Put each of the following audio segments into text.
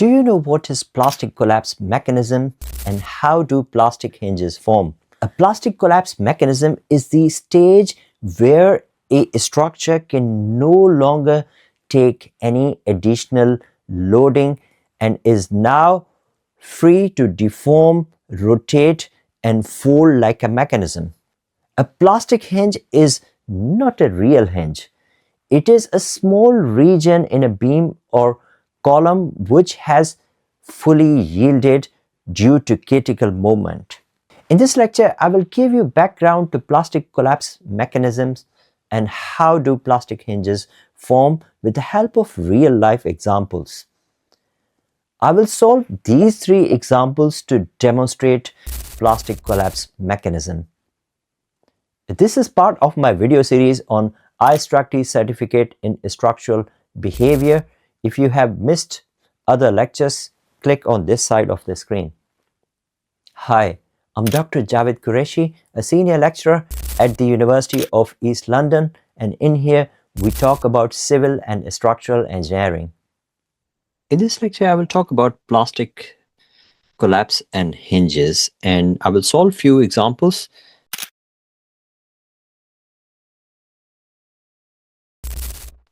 Do you know what is plastic collapse mechanism and how do plastic hinges form? A plastic collapse mechanism is the stage where a structure can no longer take any additional loading and is now free to deform, rotate, and fold like a mechanism. A plastic hinge is not a real hinge. It is a small region in a beam or column which has fully yielded due to critical moment. In this lecture, I will give you background to plastic collapse mechanisms and how do plastic hinges form with the help of real life examples. I will solve these three examples to demonstrate plastic collapse mechanism. This is part of my video series on IStructE certificate in structural behavior. If you have missed other lectures, click on this side of the screen. Hi, I'm Dr. Jawed Qureshi, a senior lecturer at the University of East London, and in here we talk about civil and structural engineering. In this lecture, I will talk about plastic collapse and hinges, and I will solve few examples.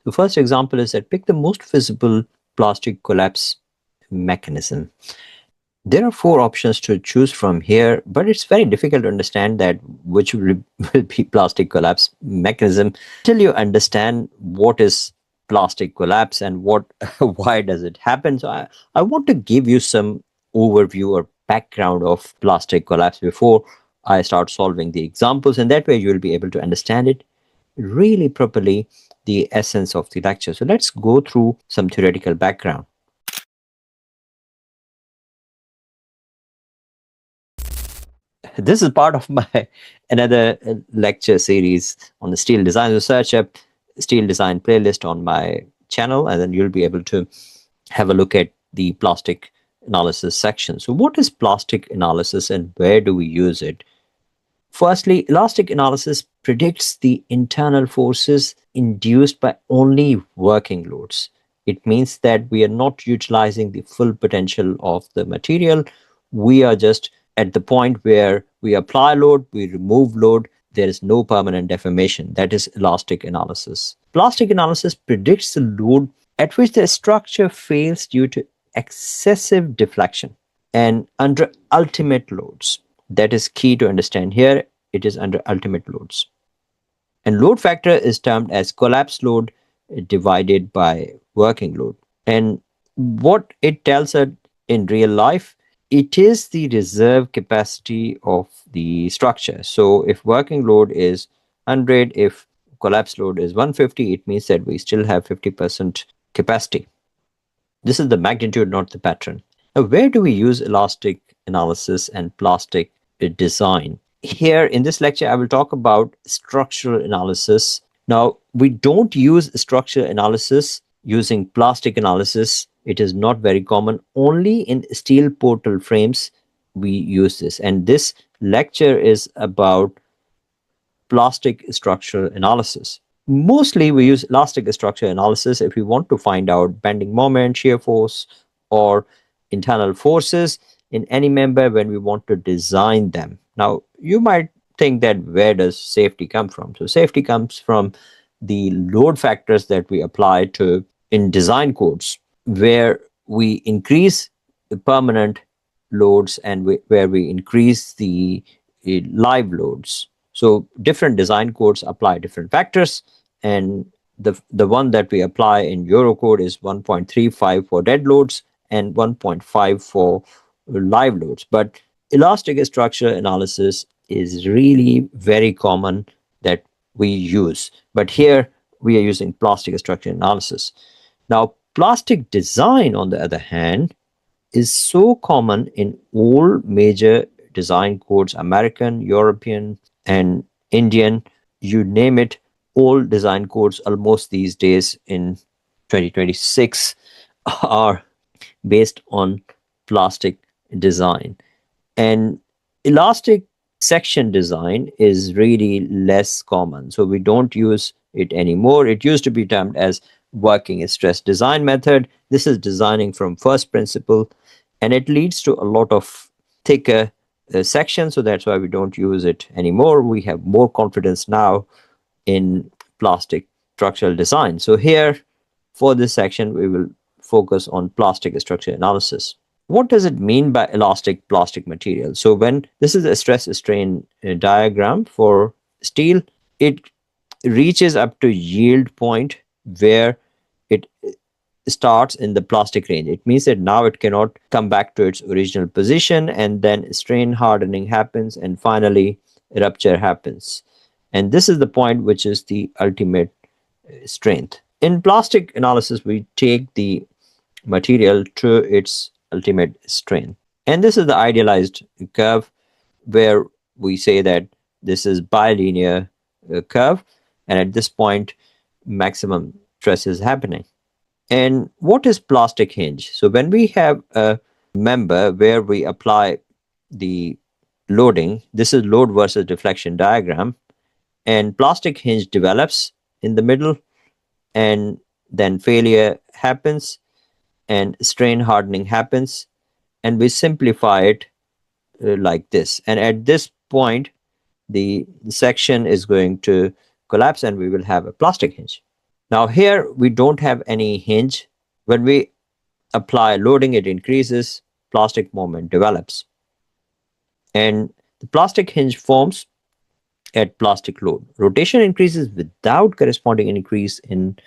The first example is that pick the most visible plastic collapse mechanism. There are four options to choose from here, but it's very difficult to understand that which will be plastic collapse mechanism till you understand what is plastic collapse and why does it happen. So I want to give you some overview or background of plastic collapse before I start solving the examples, and that way you will be able to understand it really properly, the essence of the lecture. So let's go through some theoretical background. This is part of my another lecture series on the steel design. So search up steel design playlist on my channel, and then you'll be able to have a look at the plastic analysis section. So what is plastic analysis and where do we use it? Firstly, elastic analysis predicts the internal forces induced by only working loads. It means that we are not utilizing the full potential of the material. We are just at the point where we apply load, we remove load, there is no permanent deformation. That is elastic analysis. Plastic analysis predicts the load at which the structure fails due to excessive deflection and under ultimate loads. That is key to understand here. It is under ultimate loads. And load factor is termed as collapse load divided by working load. And what it tells us in real life, it is the reserve capacity of the structure. So if working load is 100, if collapse load is 150, it means that we still have 50% capacity. This is the magnitude, not the pattern. Now, where do we use elastic analysis and plastic design? Here in this lecture, I will talk about structural analysis. Now, we don't use structural analysis using plastic analysis. It is not very common. Only in steel portal frames we use this. And this lecture is about plastic structural analysis. Mostly we use elastic structural analysis if we want to find out bending moment, shear force, or internal forces in any member when we want to design them. Now, you might think that where does safety come from? So safety comes from the load factors that we apply to in design codes, where we increase the permanent loads and where we increase the live loads. So different design codes apply different factors, and the one that we apply in Eurocode is 1.35 for dead loads and 1.5 for live loads. But elastic structure analysis is really very common that we use. But here we are using plastic structure analysis. Now, plastic design, on the other hand, is so common in all major design codes, American, European, and Indian, you name it, all design codes almost these days in 2026 are based on plastic design. And elastic section design is really less common. So we don't use it anymore. It used to be termed as working stress design method. This is designing from first principle, and it leads to a lot of thicker sections. So that's why we don't use it anymore. We have more confidence now in plastic structural design. So here, for this section, we will focus on plastic structure analysis. What does it mean by elastic plastic material? So when this is a stress strain diagram for steel, it reaches up to yield point where it starts in the plastic range. It means that now it cannot come back to its original position, and then strain hardening happens, and finally rupture happens. And this is the point which is the ultimate strength. In plastic analysis, we take the material to its ultimate strength. And this is the idealized curve where we say that this is bilinear curve, and at this point maximum stress is happening. And what is plastic hinge? So when we have a member where we apply the loading, this is load versus deflection diagram, and plastic hinge develops in the middle, and then failure happens and strain hardening happens, and we simplify it like this. And at this point, the section is going to collapse and we will have a plastic hinge. Now here we don't have any hinge. When we apply loading, it increases, plastic moment develops. And the plastic hinge forms at plastic load. Rotation increases without corresponding increase in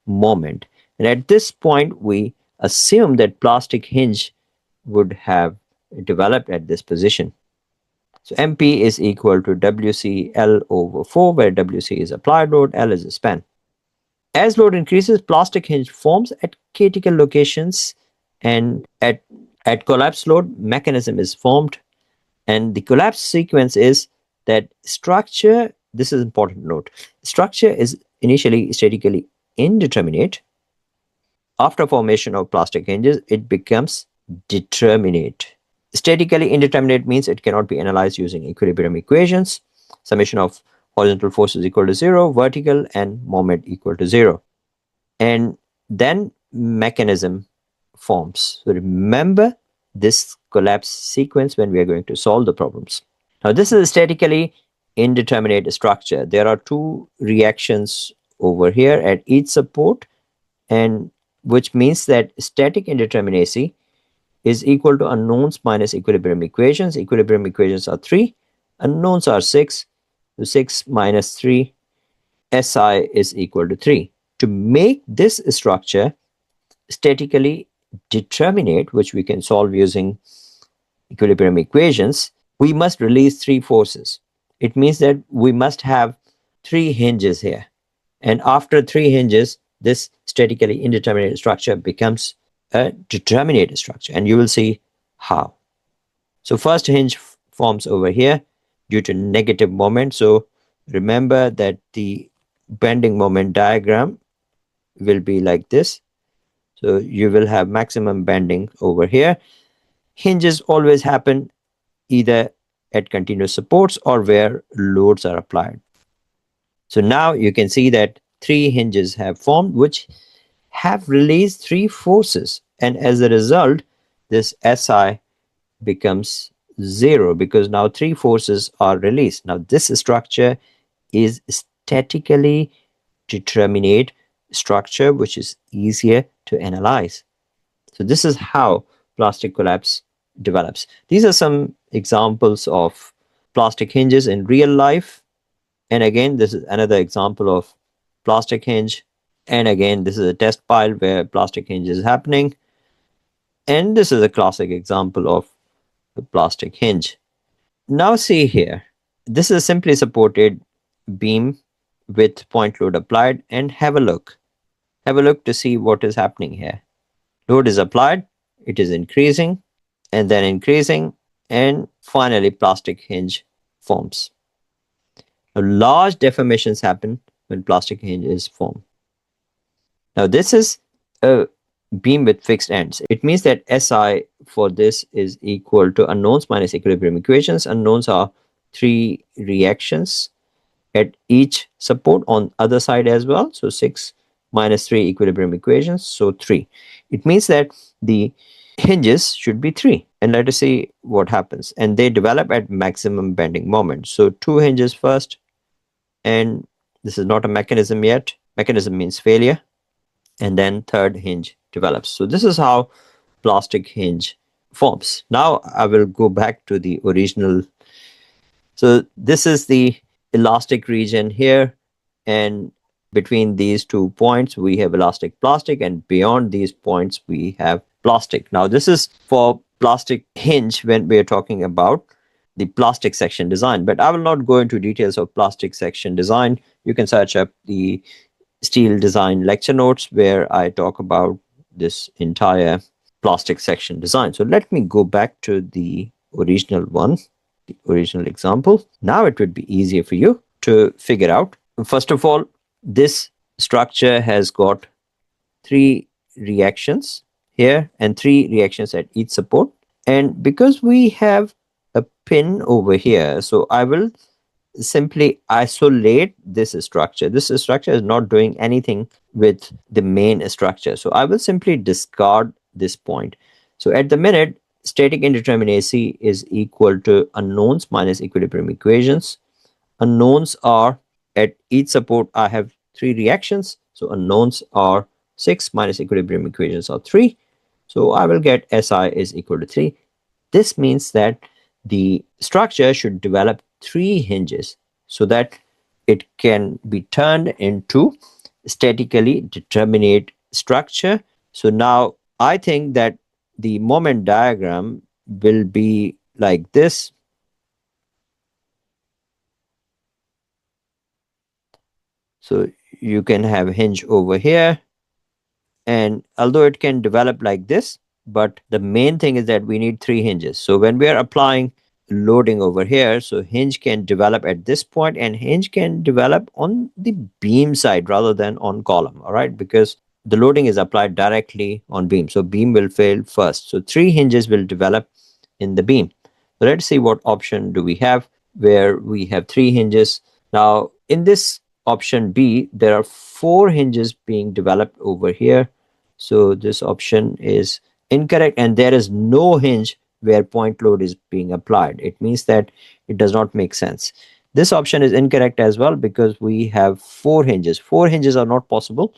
moment. And at this point, we assume that plastic hinge would have developed at this position. So MP is equal to WCL over 4, where WC is applied load, L is a span. As load increases, plastic hinge forms at critical locations, and at collapse load, mechanism is formed. And the collapse sequence is that structure, this is important note, structure is initially statically indeterminate. After formation of plastic hinges, it becomes determinate. Statically indeterminate means it cannot be analyzed using equilibrium equations. Summation of horizontal forces equal to 0, vertical and moment equal to 0. And then mechanism forms. So remember this collapse sequence when we are going to solve the problems. Now this is a statically indeterminate structure. There are two reactions over here at each support, and which means that static indeterminacy is equal to unknowns minus equilibrium equations. Equilibrium equations are 3, unknowns are 6. So 6 minus 3, SI is equal to 3. To make this structure statically determinate, which we can solve using equilibrium equations, we must release 3 forces. It means that we must have 3 hinges here. And after 3 hinges, this statically indeterminate structure becomes a determinate structure, and you will see how. So first hinge forms over here due to negative moment. So remember that the bending moment diagram will be like this. So you will have maximum bending over here. Hinges always happen either at continuous supports or where loads are applied. So now you can see that 3 hinges have formed, which have released 3 forces, and as a result this SI becomes 0 because now 3 forces are released. Now this structure is statically determinate structure, which is easier to analyze. So this is how plastic collapse develops. These are some examples of plastic hinges in real life, and again this is another example of plastic hinge. And again, this is a test pile where plastic hinge is happening. And this is a classic example of the plastic hinge. Now see here, this is a simply supported beam with point load applied, and have a look. Have a look to see what is happening here. Load is applied, it is increasing, and then increasing, and finally plastic hinge forms. Now, large deformations happen when plastic hinge is formed. Now this is a beam with fixed ends. It means that SI for this is equal to unknowns minus equilibrium equations. Unknowns are 3 reactions at each support on other side as well. So 6 minus 3 equilibrium equations, so 3. It means that the hinges should be 3. And let us see what happens. And they develop at maximum bending moment. So 2 hinges first, and this is not a mechanism yet. Mechanism means failure. And then third hinge develops. So this is how plastic hinge forms. Now I will go back to the original. So this is the elastic region here, and between these 2 points we have elastic plastic, and beyond these points we have plastic. Now this is for plastic hinge when we are talking about the plastic section design, but I will not go into details of plastic section design. You can search up the steel design lecture notes where I talk about this entire plastic section design. So let me go back to the original one, the original example. Now it would be easier for you to figure out. First of all, this structure has got 3 reactions here and 3 reactions at each support. And because we have a pin over here, so I will simply isolate this structure. This structure is not doing anything with the main structure. So I will simply discard this point. So at the minute, static indeterminacy is equal to unknowns minus equilibrium equations. Unknowns are at each support I have 3 reactions. So unknowns are 6 minus equilibrium equations are 3. So I will get SI is equal to 3. This means that the structure should develop 3 hinges so that it can be turned into statically determinate structure. So now I think that the moment diagram will be like this. So you can have hinge over here, and although it can develop like this, but the main thing is that we need 3 hinges. So when we are applying loading over here, so hinge can develop at this point, and hinge can develop on the beam side rather than on column, all right, because the loading is applied directly on beam, so beam will fail first. So 3 hinges will develop in the beam. So let's see what option do we have where we have 3 hinges. Now in this option B, there are 4 hinges being developed over here. So this option is incorrect, and there is no hinge where point load is being applied. It means that it does not make sense. This option is incorrect as well because we have 4 hinges. 4 hinges are not possible.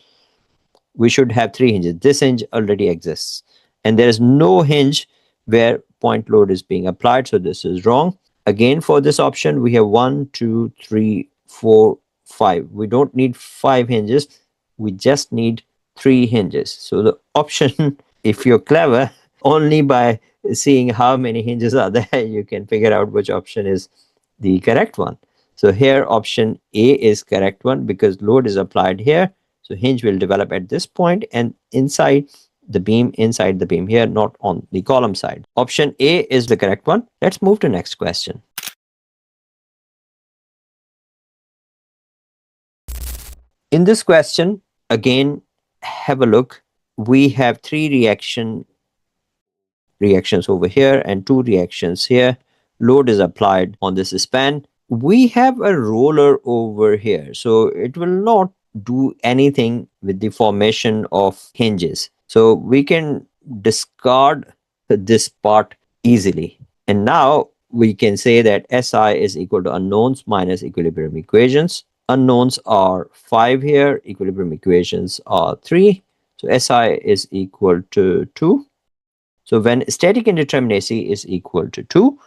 We should have 3 hinges. This hinge already exists, and there is no hinge where point load is being applied. So this is wrong. Again, for this option, we have 1, 2, 3, 4, 5. We don't need 5 hinges. We just need 3 hinges. So the option, if you're clever, only by seeing how many hinges are there, you can figure out which option is the correct one. So here option A is correct one because load is applied here. So hinge will develop at this point and inside the beam here, not on the column side. Option A is the correct one. Let's move to next question. In this question, again, have a look. We have 3 reactions over here and 2 reactions here. Load is applied on this span. We have a roller over here, so it will not do anything with the formation of hinges. So we can discard this part easily. And now we can say that SI is equal to unknowns minus equilibrium equations. Unknowns are 5 here, equilibrium equations are 3. So SI is equal to 2. So when static indeterminacy is equal to 2,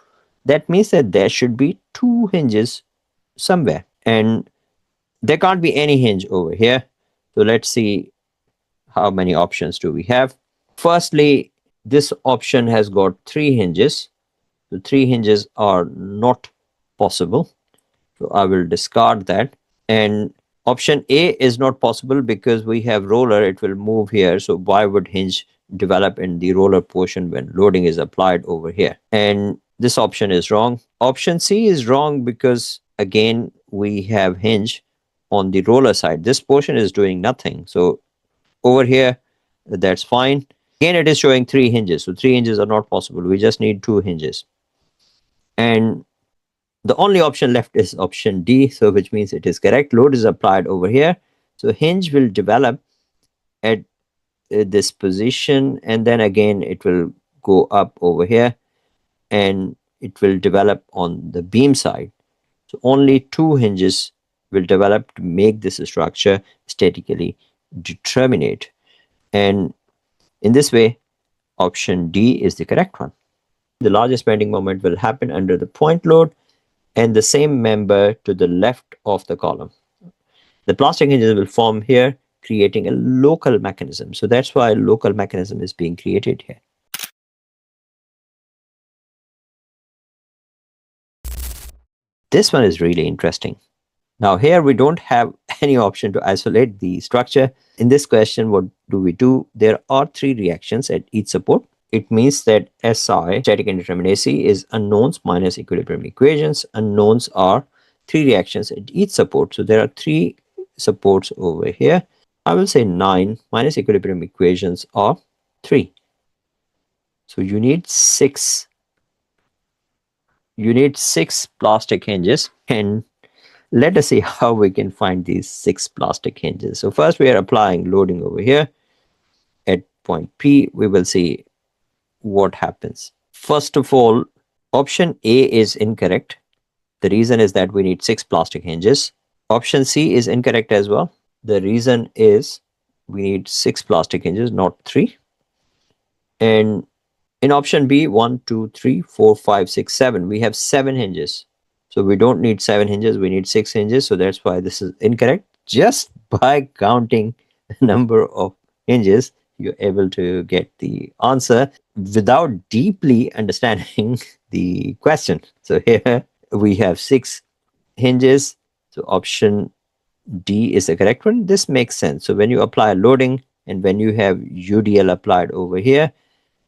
that means that there should be 2 hinges somewhere. And there can't be any hinge over here. So let's see how many options do we have. Firstly, this option has got 3 hinges. The 3 hinges are not possible. So I will discard that. And option A is not possible because we have roller, it will move here. So why would hinge develop in the roller portion when loading is applied over here? And this option is wrong. Option C is wrong because again, we have hinge on the roller side. This portion is doing nothing. So over here, that's fine. Again, it is showing 3 hinges. So 3 hinges are not possible. We just need 2 hinges. And the only option left is option D, so which means it is correct. Load is applied over here. So hinge will develop at this position, and then again it will go up over here and it will develop on the beam side. So only two hinges will develop to make this structure statically determinate. And in this way, option D is the correct one. The largest bending moment will happen under the point load and the same member to the left of the column. The plastic hinges will form here, creating a local mechanism. So that's why a local mechanism is being created here. This one is really interesting. Now here we don't have any option to isolate the structure. In this question, what do we do? There are three reactions at each support. It means that SI, static indeterminacy, is unknowns minus equilibrium equations. Unknowns are three reactions at each support. So there are three supports over here. I will say 9 minus equilibrium equations are 3. So you need 6. You need 6 plastic hinges, and let us see how we can find these 6 plastic hinges. So first we are applying loading over here at point P. We will see what happens. First of all, option A is incorrect. The reason is that we need 6 plastic hinges. Option C is incorrect as well. The reason is we need 6 plastic hinges, not 3. And in option B, 1, 2, 3, 4, 5, 6, 7, we have 7 hinges. So we don't need 7 hinges, we need 6 hinges. So that's why this is incorrect. Just by counting the number of hinges, you're able to get the answer without deeply understanding the question. So here we have 6 hinges. So option D is the correct one. This makes sense. So when you apply loading and when you have UDL applied over here,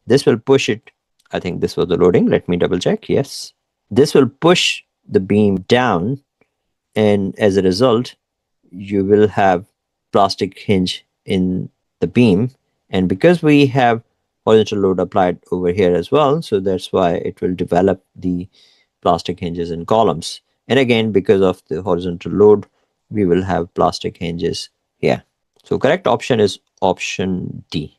this will push it. I think this was the loading. Let me double check. Yes. This will push the beam down, and as a result, you will have plastic hinge in the beam. And because we have horizontal load applied over here as well, so that's why it will develop the plastic hinges in columns. And again, because of the horizontal load, we will have plastic hinges here. So correct option is option D.